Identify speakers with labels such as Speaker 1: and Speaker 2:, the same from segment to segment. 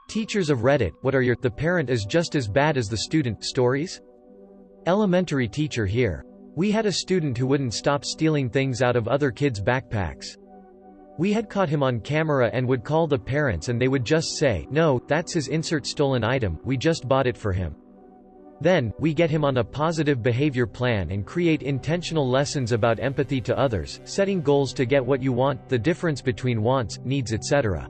Speaker 1: Teachers of Reddit, what are your "the parent is just as bad as the student" stories? Elementary teacher here. We had a student who wouldn't stop stealing things out of other kids' backpacks. We had caught him on camera and would call the parents and they would just say, "No, that's his insert stolen item, we just bought it for him." Then, we get him on a positive behavior plan and create intentional lessons about empathy to others, setting goals to get what you want, the difference between wants, needs, etc.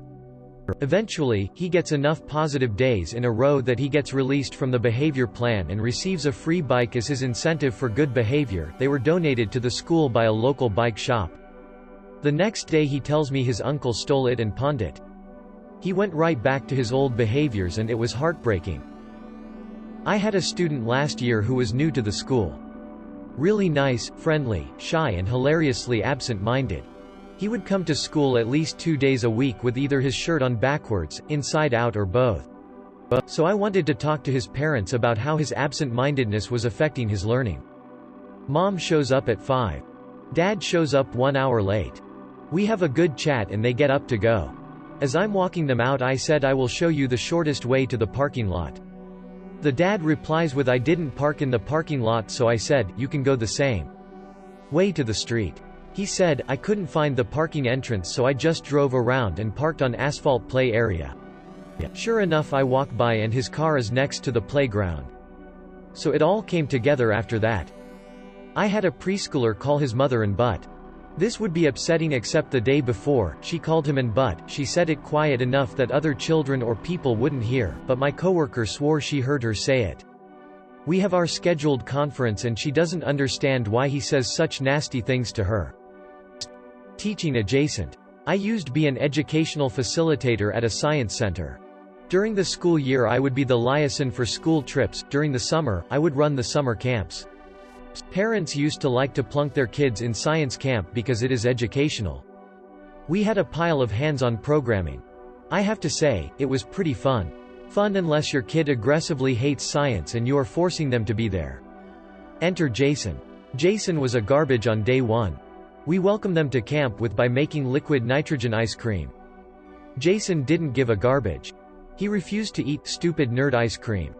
Speaker 1: Eventually, he gets enough positive days in a row that he gets released from the behavior plan and receives a free bike as his incentive for good behavior. They were donated to the school by a local bike shop. The next day he tells me his uncle stole it and pawned it. He went right back to his old behaviors and it was heartbreaking. I had a student last year who was new to the school. Really nice, friendly, shy and hilariously absent-minded. He would come to school at least 2 days a week with either his shirt on backwards, inside out or both. So I wanted to talk to his parents about how his absent-mindedness was affecting his learning. Mom shows up at 5. Dad shows up 1 hour late. We have a good chat and they get up to go. As I'm walking them out I said, "I will show you the shortest way to the parking lot." The dad replies with, "I didn't park in the parking lot," so I said, "You can go the same way to the street." He said, "I couldn't find the parking entrance so I just drove around and parked on asphalt play area." Sure enough I walk by and his car is next to the playground. So it all came together after that. I had a preschooler call his mother an butt. This would be upsetting except the day before, she called him an butt. She said it quiet enough that other children or people wouldn't hear, but my coworker swore she heard her say it. We have our scheduled conference and she doesn't understand why he says such nasty things to her. Teaching adjacent. I used to be an educational facilitator at a science center. During the school year I would be the liaison for school trips, during the summer, I would run the summer camps. Parents used to like to plunk their kids in science camp because it is educational. We had a pile of hands-on programming. I have to say, it was pretty fun. Fun unless your kid aggressively hates science and you are forcing them to be there. Enter Jason. Jason was a garbage on day 1. We welcomed them to camp by making liquid nitrogen ice cream. Jason didn't give a garbage. He refused to eat stupid nerd ice cream.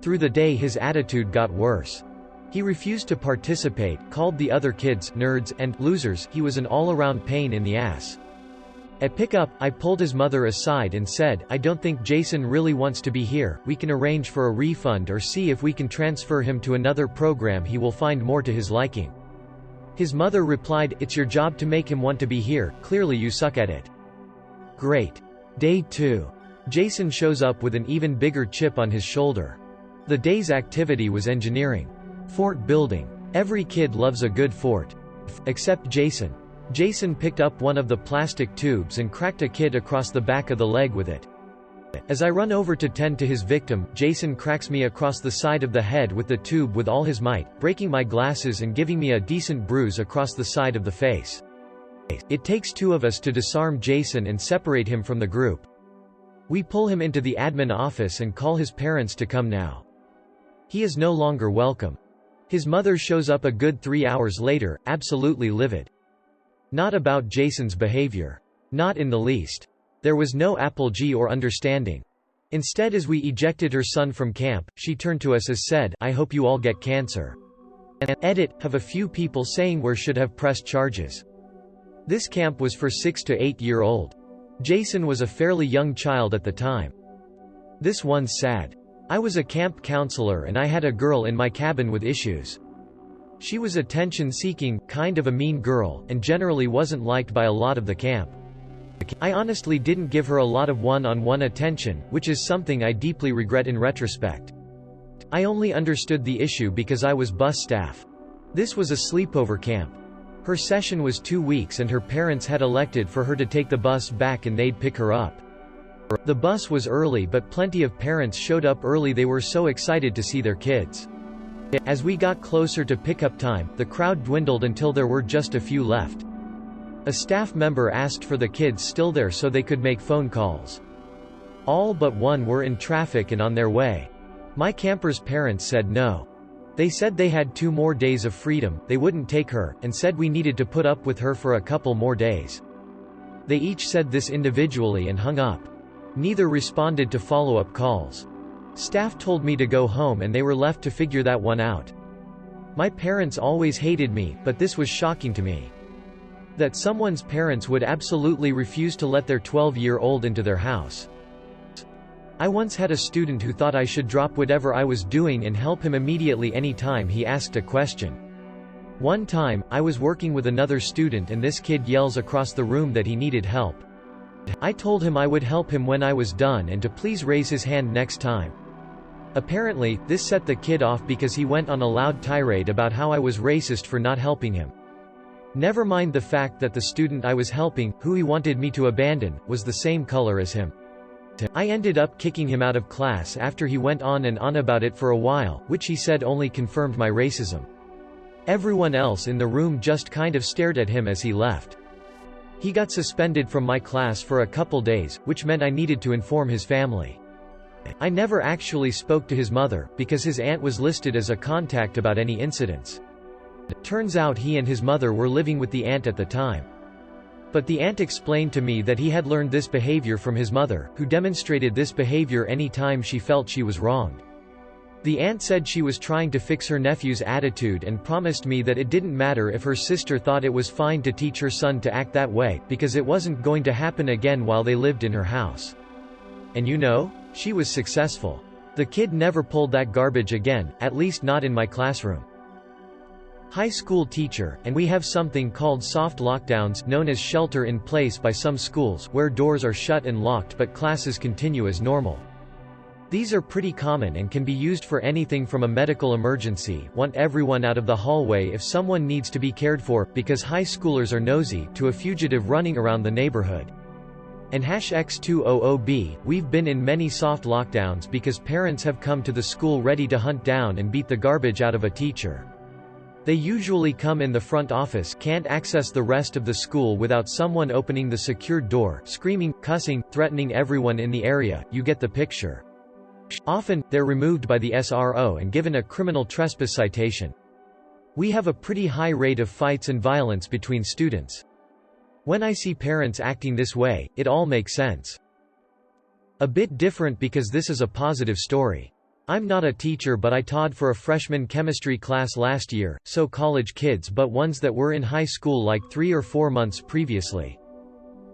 Speaker 1: Through the day his attitude got worse. He refused to participate, called the other kids nerds and losers. He was an all-around pain in the ass. At pickup, I pulled his mother aside and said, "I don't think Jason really wants to be here. We can arrange for a refund or see if we can transfer him to another program he will find more to his liking." His mother replied, "It's your job to make him want to be here, clearly you suck at it." Great. Day 2. Jason shows up with an even bigger chip on his shoulder. The day's activity was engineering. Fort building. Every kid loves a good fort. Except Jason. Jason picked up one of the plastic tubes and cracked a kid across the back of the leg with it. As I run over to tend to his victim, Jason cracks me across the side of the head with the tube with all his might, breaking my glasses and giving me a decent bruise across the side of the face. It takes 2 of us to disarm Jason and separate him from the group. We pull him into the admin office and call his parents to come now. He is no longer welcome. His mother shows up a good 3 hours later, absolutely livid. Not about Jason's behavior. Not in the least. There was no apology or understanding. Instead, as we ejected her son from camp, she turned to us as said, "I hope you all get cancer." And edit, have a few people saying where should have pressed charges. This camp was for 6 to 8-year-old. Jason was a fairly young child at the time. This one's sad. I was a camp counselor and I had a girl in my cabin with issues. She was attention-seeking, kind of a mean girl, and generally wasn't liked by a lot of the camp. I honestly didn't give her a lot of one-on-one attention, which is something I deeply regret in retrospect. I only understood the issue because I was bus staff. This was a sleepover camp. Her session was 2 weeks and her parents had elected for her to take the bus back and they'd pick her up. The bus was early but plenty of parents showed up early. They were so excited to see their kids. As we got closer to pickup time, the crowd dwindled until there were just a few left. A staff member asked for the kids still there so they could make phone calls. All but one were in traffic and on their way. My camper's parents said no. They said they had 2 more days of freedom, they wouldn't take her, and said we needed to put up with her for a couple more days. They each said this individually and hung up. Neither responded to follow-up calls. Staff told me to go home and they were left to figure that one out. My parents always hated me, but this was shocking to me. That someone's parents would absolutely refuse to let their 12-year-old into their house. I once had a student who thought I should drop whatever I was doing and help him immediately any time he asked a question. One time, I was working with another student and this kid yells across the room that he needed help. I told him I would help him when I was done and to please raise his hand next time. Apparently, this set the kid off because he went on a loud tirade about how I was racist for not helping him. Never mind the fact that the student I was helping, who he wanted me to abandon, was the same color as him. I ended up kicking him out of class after he went on and on about it for a while, which he said only confirmed my racism. Everyone else in the room just kind of stared at him as he left. He got suspended from my class for a couple days, which meant I needed to inform his family. I never actually spoke to his mother, because his aunt was listed as a contact about any incidents. Turns out he and his mother were living with the aunt at the time. But the aunt explained to me that he had learned this behavior from his mother, who demonstrated this behavior any time she felt she was wronged. The aunt said she was trying to fix her nephew's attitude and promised me that it didn't matter if her sister thought it was fine to teach her son to act that way, because it wasn't going to happen again while they lived in her house. And you know, she was successful. The kid never pulled that garbage again, at least not in my classroom. High school teacher, and we have something called soft lockdowns, known as shelter in place by some schools, where doors are shut and locked but classes continue as normal. These are pretty common and can be used for anything from a medical emergency, want everyone out of the hallway if someone needs to be cared for, because high schoolers are nosy, to a fugitive running around the neighborhood. And #X200B, we've been in many soft lockdowns because parents have come to the school ready to hunt down and beat the garbage out of a teacher. They usually come in the front office, can't access the rest of the school without someone opening the secured door, screaming, cussing, threatening everyone in the area, you get the picture. Often, they're removed by the SRO and given a criminal trespass citation. We have a pretty high rate of fights and violence between students. When I see parents acting this way, it all makes sense. A bit different because this is a positive story. I'm not a teacher but I taught for a freshman chemistry class last year, so college kids but ones that were in high school like 3 or 4 months previously.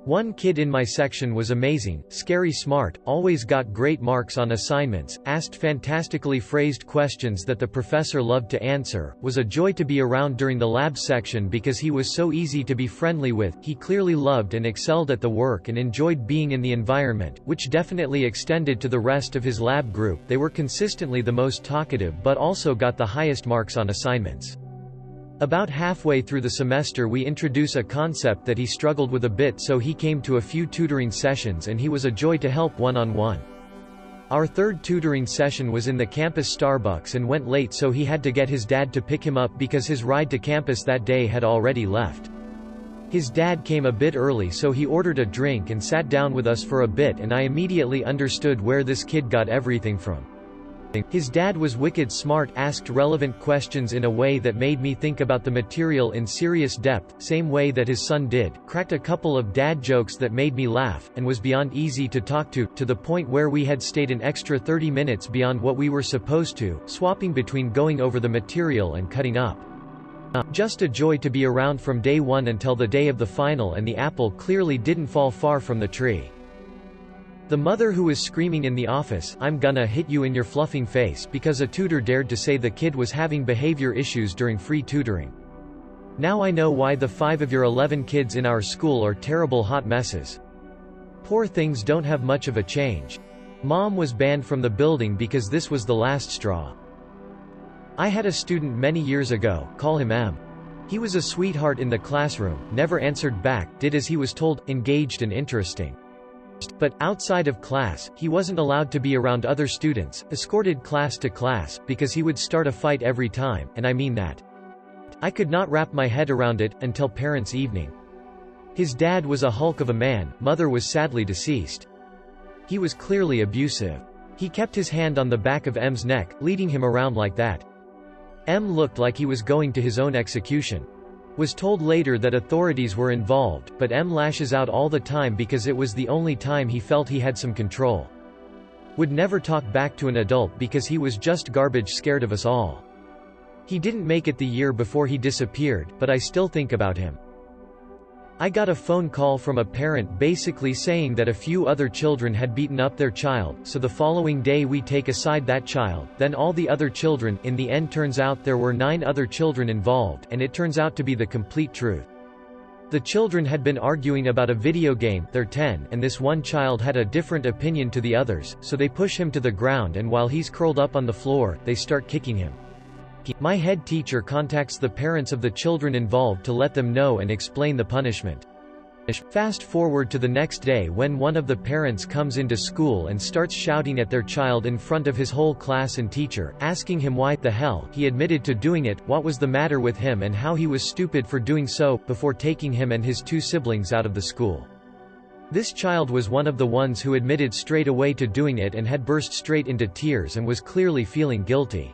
Speaker 1: One kid in my section was amazing, scary smart, always got great marks on assignments, asked fantastically phrased questions that the professor loved to answer, was a joy to be around during the lab section because he was so easy to be friendly with, he clearly loved and excelled at the work and enjoyed being in the environment, which definitely extended to the rest of his lab group. They were consistently the most talkative but also got the highest marks on assignments. About halfway through the semester we introduce a concept that he struggled with a bit, so he came to a few tutoring sessions and he was a joy to help one-on-one. Our third tutoring session was in the campus Starbucks and went late, so he had to get his dad to pick him up because his ride to campus that day had already left. His dad came a bit early, so he ordered a drink and sat down with us for a bit, and I immediately understood where this kid got everything from. His dad was wicked smart, asked relevant questions in a way that made me think about the material in serious depth, same way that his son did, cracked a couple of dad jokes that made me laugh, and was beyond easy to talk to the point where we had stayed an extra 30 minutes beyond what we were supposed to, swapping between going over the material and cutting up. Just a joy to be around from day one until the day of the final, and the apple clearly didn't fall far from the tree. The mother who was screaming in the office, "I'm gonna hit you in your fluffing face," because a tutor dared to say the kid was having behavior issues during free tutoring. Now I know why the 5 of your 11 kids in our school are terrible hot messes. Poor things don't have much of a change. Mom was banned from the building because this was the last straw. I had a student many years ago, call him M. He was a sweetheart in the classroom, never answered back, did as he was told, engaged and interesting. But, outside of class, he wasn't allowed to be around other students, escorted class to class, because he would start a fight every time, and I mean that. I could not wrap my head around it, until parents' evening. His dad was a hulk of a man, mother was sadly deceased. He was clearly abusive. He kept his hand on the back of M's neck, leading him around like that. M looked like he was going to his own execution. Was told later that authorities were involved, but M lashes out all the time because it was the only time he felt he had some control. Would never talk back to an adult because he was just garbage, scared of us all. He didn't make it the year before he disappeared, but I still think about him. I got a phone call from a parent basically saying that a few other children had beaten up their child, so the following day we take aside that child, then all the other children. In the end turns out there were 9 other children involved, and it turns out to be the complete truth. The children had been arguing about a video game, they're 10, and this one child had a different opinion to the others, so they push him to the ground, and while he's curled up on the floor, they start kicking him. My head teacher contacts the parents of the children involved to let them know and explain the punishment. Fast forward to the next day when one of the parents comes into school and starts shouting at their child in front of his whole class and teacher, asking him why the hell he admitted to doing it, what was the matter with him and how he was stupid for doing so, before taking him and his 2 siblings out of the school. This child was one of the ones who admitted straight away to doing it and had burst straight into tears and was clearly feeling guilty.